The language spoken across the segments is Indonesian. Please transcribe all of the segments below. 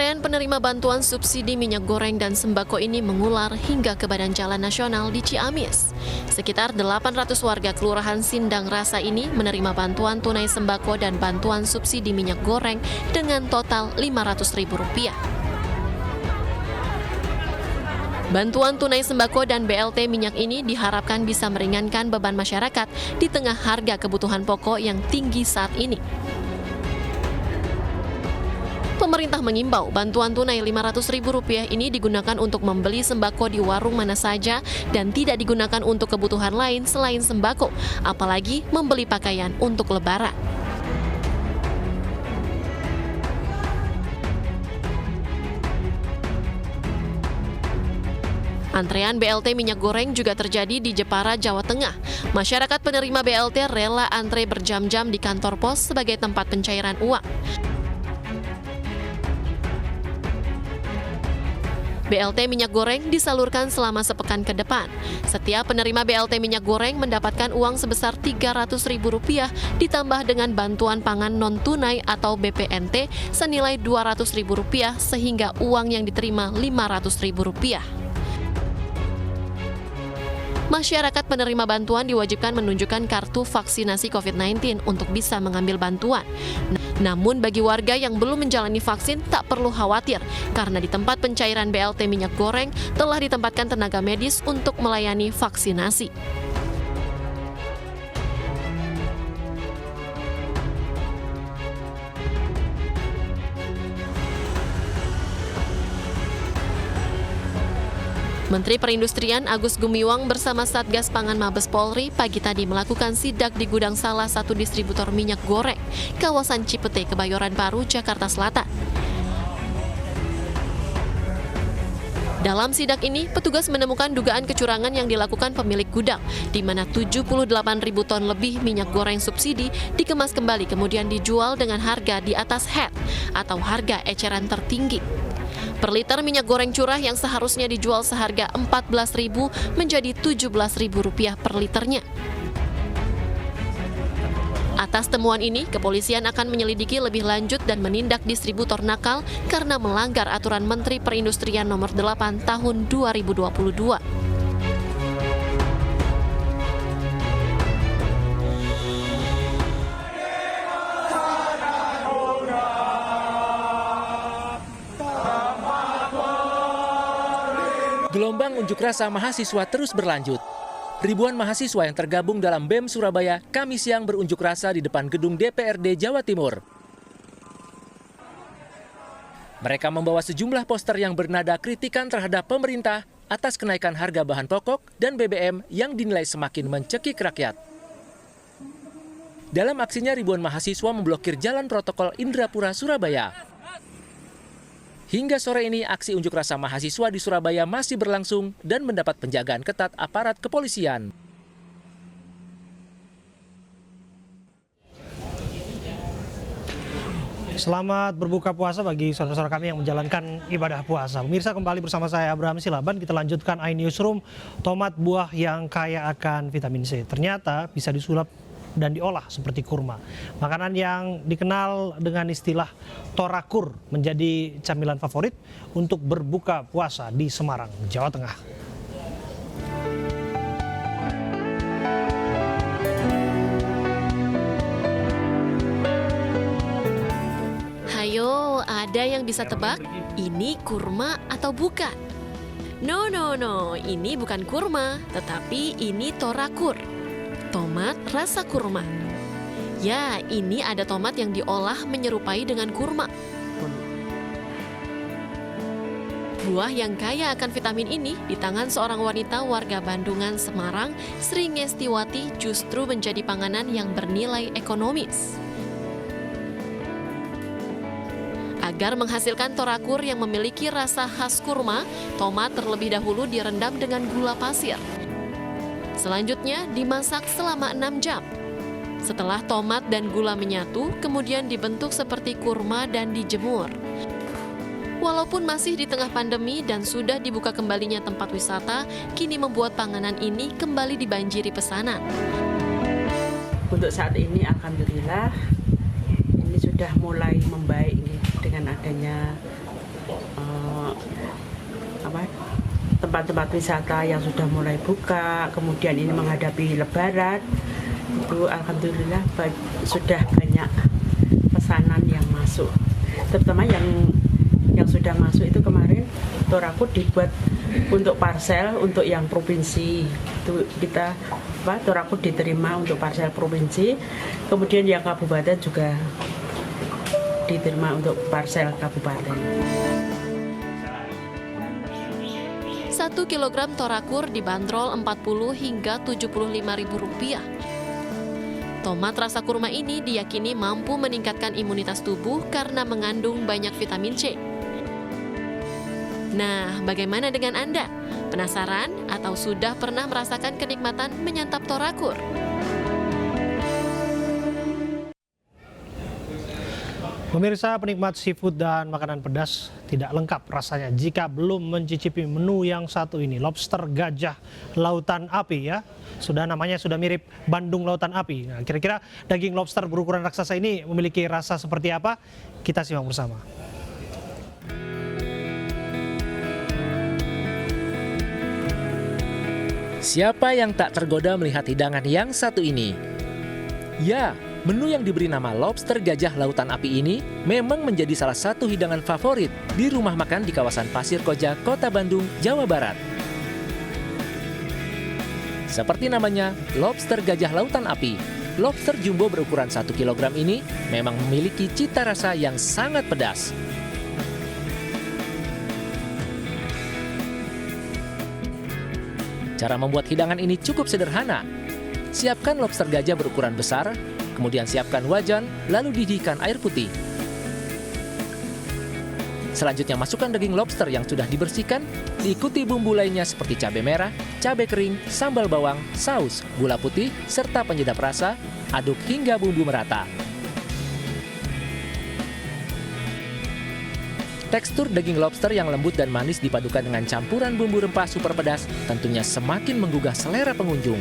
Antrean penerima bantuan subsidi minyak goreng dan sembako ini mengular hingga ke Badan Jalan Nasional di Ciamis. Sekitar 800 warga Kelurahan Sindang Rasa ini menerima bantuan tunai sembako dan bantuan subsidi minyak goreng dengan total Rp500.000. Bantuan tunai sembako dan BLT minyak ini diharapkan bisa meringankan beban masyarakat di tengah harga kebutuhan pokok yang tinggi saat ini. Pemerintah mengimbau bantuan tunai Rp500.000 ini digunakan untuk membeli sembako di warung mana saja dan tidak digunakan untuk kebutuhan lain selain sembako, apalagi membeli pakaian untuk Lebaran. Antrean BLT minyak goreng juga terjadi di Jepara, Jawa Tengah. Masyarakat penerima BLT rela antre berjam-jam di kantor pos sebagai tempat pencairan uang. BLT minyak goreng disalurkan selama sepekan ke depan. Setiap penerima BLT minyak goreng mendapatkan uang sebesar Rp300.000 ditambah dengan bantuan pangan non-tunai atau BPNT senilai Rp200.000 sehingga uang yang diterima Rp500.000. Masyarakat penerima bantuan diwajibkan menunjukkan kartu vaksinasi COVID-19 untuk bisa mengambil bantuan. Namun bagi warga yang belum menjalani vaksin tak perlu khawatir karena di tempat pencairan BLT minyak goreng telah ditempatkan tenaga medis untuk melayani vaksinasi. Menteri Perindustrian Agus Gumiwang bersama Satgas Pangan Mabes Polri pagi tadi melakukan sidak di gudang salah satu distributor minyak goreng, kawasan Cipete, Kebayoran Baru, Jakarta Selatan. Dalam sidak ini, petugas menemukan dugaan kecurangan yang dilakukan pemilik gudang, di mana 78.000 ton lebih minyak goreng subsidi dikemas kembali kemudian dijual dengan harga di atas head atau harga eceran tertinggi. Per liter minyak goreng curah yang seharusnya dijual seharga Rp14.000 menjadi Rp17.000 per liternya. Atas temuan ini, kepolisian akan menyelidiki lebih lanjut dan menindak distributor nakal karena melanggar aturan Menteri Perindustrian Nomor 8 Tahun 2022. Gelombang unjuk rasa mahasiswa terus berlanjut. Ribuan mahasiswa yang tergabung dalam BEM Surabaya Kamis siang berunjuk rasa di depan gedung DPRD Jawa Timur. Mereka membawa sejumlah poster yang bernada kritikan terhadap pemerintah atas kenaikan harga bahan pokok dan BBM yang dinilai semakin mencekik rakyat. Dalam aksinya, ribuan mahasiswa memblokir jalan protokol Indrapura, Surabaya. Hingga sore ini, aksi unjuk rasa mahasiswa di Surabaya masih berlangsung dan mendapat penjagaan ketat aparat kepolisian. Selamat berbuka puasa bagi saudara-saudara kami yang menjalankan ibadah puasa. Pemirsa, kembali bersama saya Abraham Silaban. Kita lanjutkan iNewsroom. Tomat, buah yang kaya akan vitamin C ternyata bisa disulap dan diolah seperti kurma. Makanan yang dikenal dengan istilah torakur menjadi camilan favorit untuk berbuka puasa di Semarang, Jawa Tengah. Hayo, ada yang bisa tebak? Ini kurma atau bukan? No, ini bukan kurma, tetapi ini torakur. Tomat rasa kurma. Ya, ini ada tomat yang diolah menyerupai dengan kurma. Buah yang kaya akan vitamin ini di tangan seorang wanita warga Bandungan, Semarang, Sri Ngestiwati, justru menjadi panganan yang bernilai ekonomis. Agar menghasilkan torakur yang memiliki rasa khas kurma, tomat terlebih dahulu direndam dengan gula pasir. Selanjutnya dimasak selama 6 jam. Setelah tomat dan gula menyatu, kemudian dibentuk seperti kurma dan dijemur. Walaupun masih di tengah pandemi dan sudah dibuka kembalinya tempat wisata, kini membuat panganan ini kembali dibanjiri pesanan. Untuk saat ini alhamdulillah ini sudah mulai membaik dengan adanya eh, apa tempat-tempat wisata yang sudah mulai buka, kemudian ini menghadapi Lebaran, itu alhamdulillah sudah banyak pesanan yang masuk, terutama yang sudah masuk itu kemarin Torakur dibuat untuk parcel untuk yang provinsi, itu kita Torakur diterima untuk parcel provinsi, kemudian yang kabupaten juga diterima untuk parcel kabupaten. 1 kilogram torakur dibanderol 40 hingga 75 ribu rupiah. Tomat rasa kurma ini diyakini mampu meningkatkan imunitas tubuh karena mengandung banyak vitamin C. Nah, bagaimana dengan Anda? Penasaran atau sudah pernah merasakan kenikmatan menyantap torakur? Pemirsa, penikmat seafood dan makanan pedas tidak lengkap rasanya jika belum mencicipi menu yang satu ini, lobster gajah lautan api ya. Namanya sudah mirip Bandung lautan api. Nah, kira-kira daging lobster berukuran raksasa ini memiliki rasa seperti apa? Kita simak bersama. Siapa yang tak tergoda melihat hidangan yang satu ini? Ya, menu yang diberi nama lobster gajah lautan api ini memang menjadi salah satu hidangan favorit di rumah makan di kawasan Pasir Koja, Kota Bandung, Jawa Barat. Seperti namanya, lobster gajah lautan api. Lobster jumbo berukuran 1 kg ini memang memiliki cita rasa yang sangat pedas. Cara membuat hidangan ini cukup sederhana. Siapkan lobster gajah berukuran besar, kemudian siapkan wajan, lalu didihkan air putih. Selanjutnya masukkan daging lobster yang sudah dibersihkan, diikuti bumbu lainnya seperti cabai merah, cabai kering, sambal bawang, saus, gula putih, serta penyedap rasa, aduk hingga bumbu merata. Tekstur daging lobster yang lembut dan manis dipadukan dengan campuran bumbu rempah super pedas tentunya semakin menggugah selera pengunjung.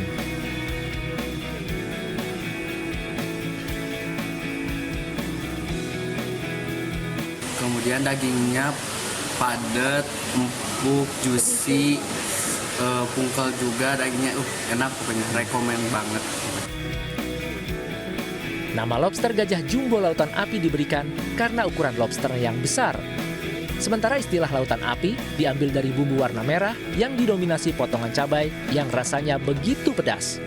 Kemudian dagingnya padat, empuk, juicy, pungkel juga dagingnya, enak pokoknya, rekomen banget. Nama lobster gajah jumbo lautan api diberikan karena ukuran lobster yang besar. Sementara istilah lautan api diambil dari bumbu warna merah yang didominasi potongan cabai yang rasanya begitu pedas.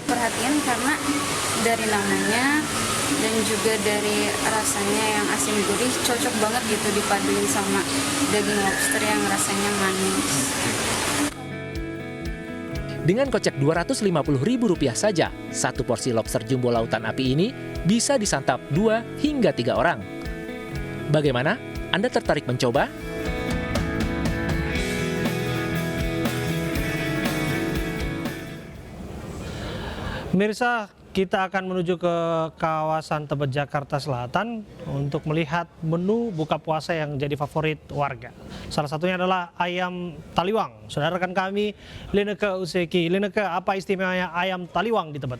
Perhatian karena dari namanya dan juga dari rasanya yang asin gurih cocok banget gitu dipaduin sama daging lobster yang rasanya manis. Dengan kocek Rp250.000 saja, satu porsi lobster jumbo lautan api ini bisa disantap 2 hingga 3 orang. Bagaimana? Anda tertarik mencoba? Pemirsa, kita akan menuju ke kawasan Tebet, Jakarta Selatan untuk melihat menu buka puasa yang jadi favorit warga. Salah satunya adalah ayam taliwang. Saudara rekan kami, Lineke Useki. Lineke, apa istimewanya ayam taliwang di Tebet?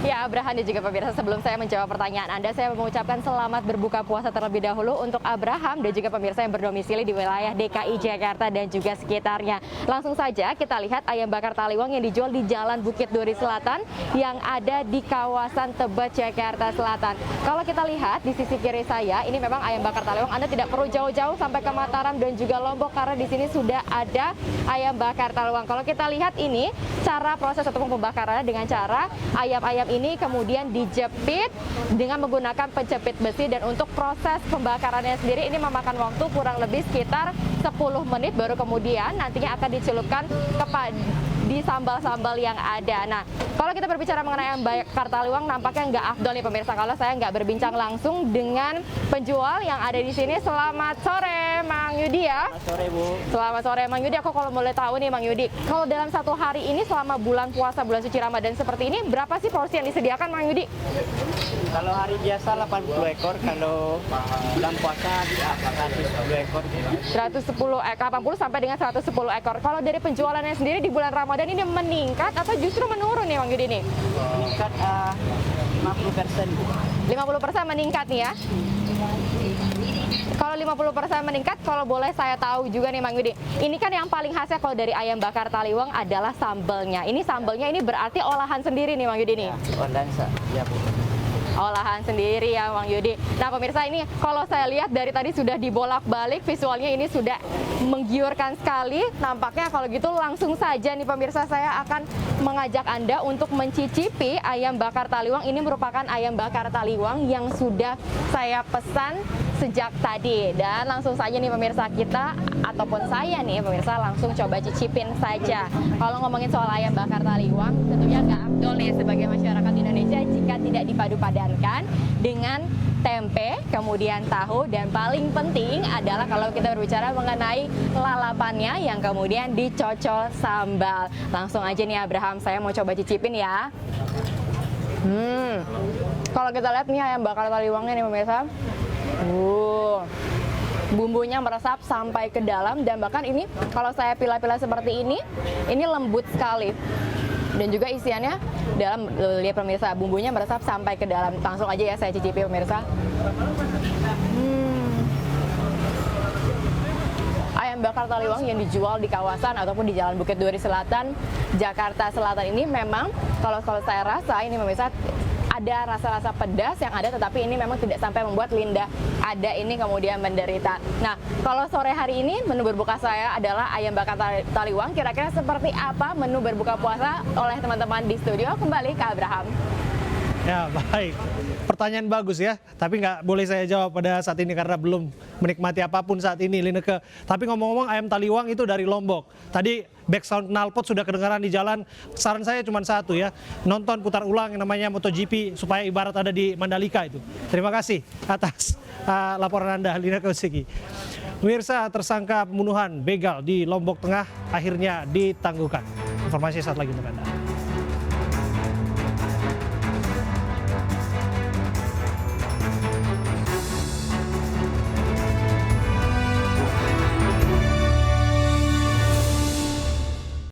Ya, Abraham dan juga pemirsa, sebelum saya menjawab pertanyaan Anda, saya mengucapkan selamat berbuka puasa terlebih dahulu untuk Abraham dan juga pemirsa yang berdomisili di wilayah DKI Jakarta dan juga sekitarnya. Langsung saja kita lihat ayam bakar taliwang yang dijual di Jalan Bukit Duri Selatan yang ada di kawasan Tebet, Jakarta Selatan. Kalau kita lihat di sisi kiri saya, ini memang ayam bakar taliwang. Anda tidak perlu jauh-jauh sampai ke Mataram dan juga Lombok karena di sini sudah ada ayam bakar taliwang. Kalau kita lihat ini, cara proses ataupun pembakarannya dengan cara ayam-ayam ini kemudian dijepit dengan menggunakan penjepit besi, dan untuk proses pembakarannya sendiri ini memakan waktu kurang lebih sekitar 10 menit, baru kemudian nantinya akan dicelupkan di sambal-sambal yang ada. Nah, kalau kita berbicara mengenai ayam bakar taliwang, nampaknya nggak afdol nih pemirsa kalau saya nggak berbincang langsung dengan penjual yang ada di sini. Selamat sore, Mang Yudi ya. Selamat sore, Bu. Selamat sore, Mang Yudi. Aku kalau boleh tahu nih, Mang Yudi, kalau dalam satu hari ini selama bulan puasa, bulan suci Ramadan seperti ini, berapa sih porsi yang disediakan, Mang Yudi? Kalau hari biasa 80 ekor, kalau bulan puasa 110 ekor. 80 sampai dengan 110 ekor. Kalau dari penjualannya sendiri di bulan Ramadan ini meningkat atau justru menurun nih, Mang Yudi nih? Meningkat 50%. 50% meningkat nih ya. Kalau 50% meningkat, kalau boleh saya tahu juga nih Mang Yudi, ini kan yang paling khasnya kalau dari ayam bakar Taliwang adalah sambelnya. Ini sambelnya ini berarti olahan sendiri nih Mang Yudi nih. Online ya Bu. Olahan sendiri ya Mang Yudi. Nah pemirsa, ini kalau saya lihat dari tadi sudah dibolak-balik, visualnya ini sudah menggiurkan sekali. Nampaknya kalau gitu langsung saja nih pemirsa, saya akan mengajak Anda untuk mencicipi ayam bakar Taliwang. Ini merupakan ayam bakar Taliwang yang sudah saya pesan sejak tadi. Dan langsung saja nih pemirsa, kita ataupun saya nih pemirsa langsung coba cicipin saja. Kalau ngomongin soal ayam bakar Taliwang, tentunya nggak afdol nih sebagai masyarakat Indonesia jika tidak dipadu-padankan dengan tempe, kemudian tahu, dan paling penting adalah kalau kita berbicara mengenai lalapannya yang kemudian dicocol sambal. Langsung aja nih Abraham, saya mau coba cicipin ya. Kalau kita lihat nih ayam bakar Taliwangnya nih pemirsa, bumbunya meresap sampai ke dalam, dan bahkan ini kalau saya pilah-pilah seperti ini lembut sekali. Dan juga isiannya dalam, lihat pemirsa, bumbunya meresap sampai ke dalam. Langsung aja ya saya cicipi pemirsa. Ayam bakar Taliwang yang dijual di kawasan ataupun di Jalan Bukit Duri Selatan, Jakarta Selatan ini memang kalau saya rasa ini pemirsa ada rasa-rasa pedas yang ada, tetapi ini memang tidak sampai membuat lidah ada ini kemudian menderita. Nah, kalau sore hari ini menu berbuka saya adalah ayam bakar Taliwang. Kira-kira seperti apa menu berbuka puasa oleh teman-teman di studio? Kembali ke Abraham. Ya, baik. Pertanyaan bagus ya, tapi nggak boleh saya jawab pada saat ini karena belum menikmati apapun saat ini, Lineke. Tapi ngomong-ngomong, ayam Taliwang itu dari Lombok. Tadi backsound knalpot sudah kedengaran di jalan. Saran saya cuma satu ya, nonton putar ulang yang namanya MotoGP supaya ibarat ada di Mandalika itu. Terima kasih atas laporan Anda, Lineke Usiki. Pemirsa, tersangka pembunuhan begal di Lombok Tengah akhirnya ditangguhkan. Informasi saat lagi untuk Anda.